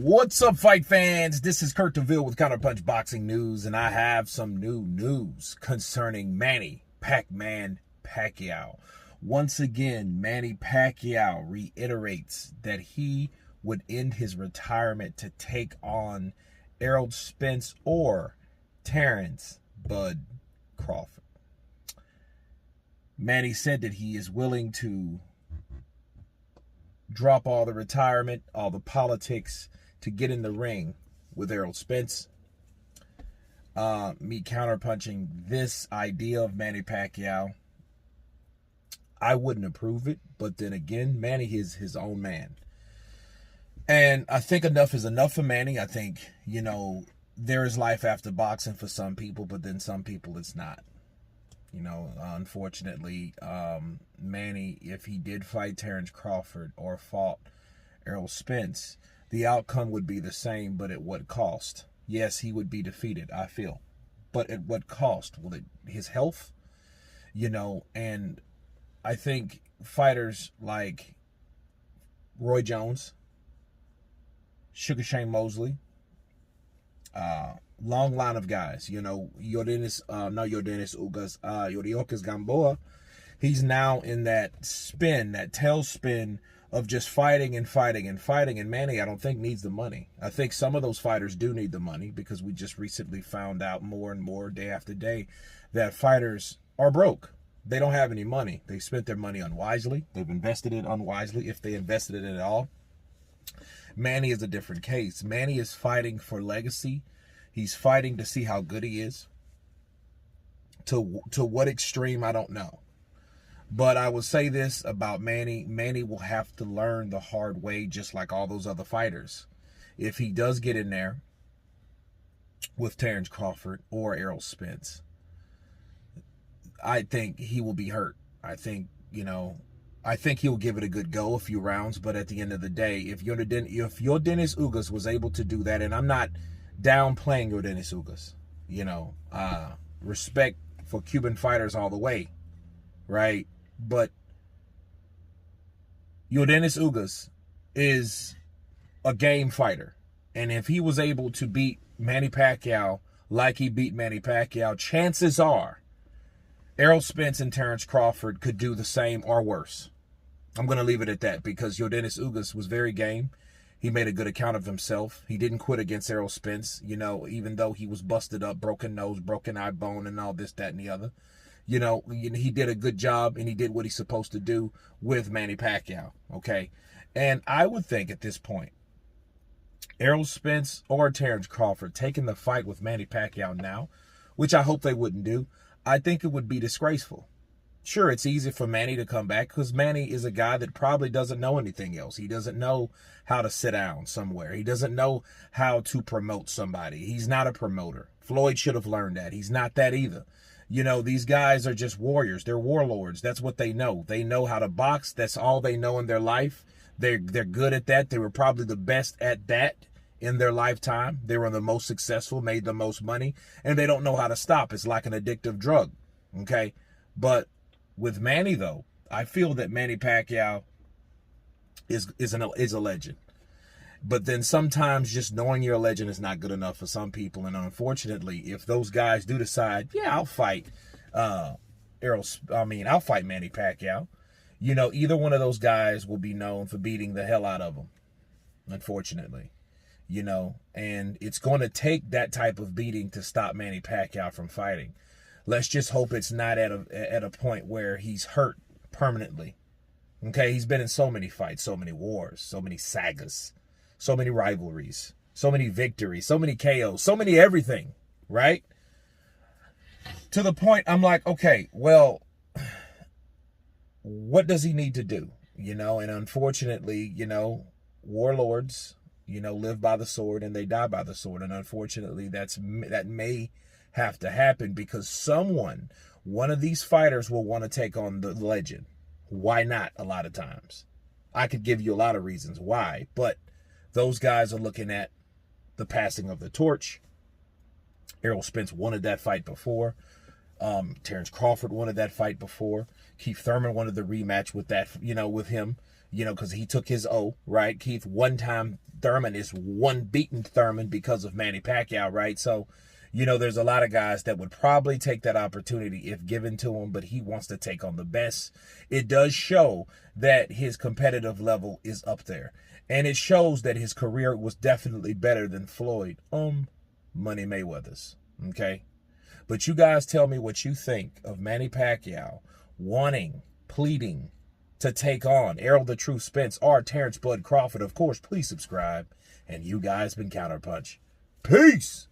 What's up, fight fans? This is Kurt DeVille with Counterpunch Boxing News, and I have some new news concerning Manny Pac-Man Pacquiao. Once again, Manny Pacquiao reiterates that he would end his retirement to take on Errol Spence or Terrence Bud Crawford. Manny said that he is willing to drop all the retirement, all the politics, to get in the ring with Errol Spence. Me counterpunching this idea of Manny Pacquiao, I wouldn't approve it, but then again, Manny is his own man. And I think enough is enough for Manny. I think, there is life after boxing for some people, but then some people it's not. Unfortunately, Manny, if he did fight Terrence Crawford or fought Errol Spence, the outcome would be the same, but at what cost? Yes, he would be defeated, I feel. But at what cost? Will it his health? And I think fighters like Roy Jones, Sugar Shane Mosley, long line of guys, Yordenis Ugas, Yoriokas Gamboa, he's now in that spin, that tailspin of just fighting and fighting and fighting. And Manny, I don't think needs the money. I think some of those fighters do need the money, because we just recently found out more and more day after day that fighters are broke. They don't have any money. They spent their money unwisely. They've invested it unwisely, if they invested it at all. Manny is a different case. Manny is fighting for legacy. He's fighting to see how good he is. To what extreme, I don't know. But I will say this about Manny. Manny will have to learn the hard way, just like all those other fighters. If he does get in there with Terrence Crawford or Errol Spence, I think he will be hurt. I think he'll give it a good go, a few rounds. But at the end of the day, if Yordenis Ugas was able to do that, and I'm not downplaying Yordenis Ugas, respect for Cuban fighters all the way, right? But Yordenis Ugas is a game fighter, and if he was able to beat Manny Pacquiao like he beat Manny Pacquiao, chances are Errol Spence and Terrence Crawford could do the same or worse. I'm going to leave it at that, because Yordenis Ugas was very game. He made a good account of himself. He didn't quit against Errol Spence, even though he was busted up, broken nose, broken eye bone, and all this, that, and the other. He did a good job, and he did what he's supposed to do with Manny Pacquiao, okay? And I would think at this point, Errol Spence or Terrence Crawford taking the fight with Manny Pacquiao now, which I hope they wouldn't do, I think it would be disgraceful. Sure, it's easy for Manny to come back, because Manny is a guy that probably doesn't know anything else. He doesn't know how to sit down somewhere. He doesn't know how to promote somebody. He's not a promoter. Floyd should have learned that. He's not that either. These guys are just warriors. They're warlords. That's what they know. They know how to box. That's all they know in their life. They're good at that. They were probably the best at that in their lifetime. They were the most successful, made the most money, and they don't know how to stop. It's like an addictive drug, okay? But with Manny, though, I feel that Manny Pacquiao is a legend. But then sometimes just knowing you're a legend is not good enough for some people. And unfortunately, if those guys do decide, yeah, I'll fight I'll fight Manny Pacquiao, either one of those guys will be known for beating the hell out of him, unfortunately. And it's going to take that type of beating to stop Manny Pacquiao from fighting. Let's just hope it's not at a point where he's hurt permanently. Okay, he's been in so many fights, so many wars, so many sagas, so many rivalries, so many victories, so many KOs, so many everything, right? To the point I'm like, okay, well, what does he need to do? And unfortunately, warlords, live by the sword and they die by the sword. And unfortunately, that may have to happen, because one of these fighters will want to take on the legend. Why not? A lot of times I could give you a lot of reasons why, but those guys are looking at the passing of the torch. Errol Spence wanted that fight before. Terrence Crawford wanted that fight before. Keith Thurman wanted the rematch with that, with him, because he took his O, right? Keith one time, Thurman is one beaten Thurman because of Manny Pacquiao, right? So, there's a lot of guys that would probably take that opportunity if given to him, but he wants to take on the best. It does show that his competitive level is up there. And it shows that his career was definitely better than Floyd, Money Mayweather's, okay? But you guys tell me what you think of Manny Pacquiao pleading to take on Errol the Truth Spence or Terrence Bud Crawford. Of course, please subscribe. And you guys been Counterpunch. Peace!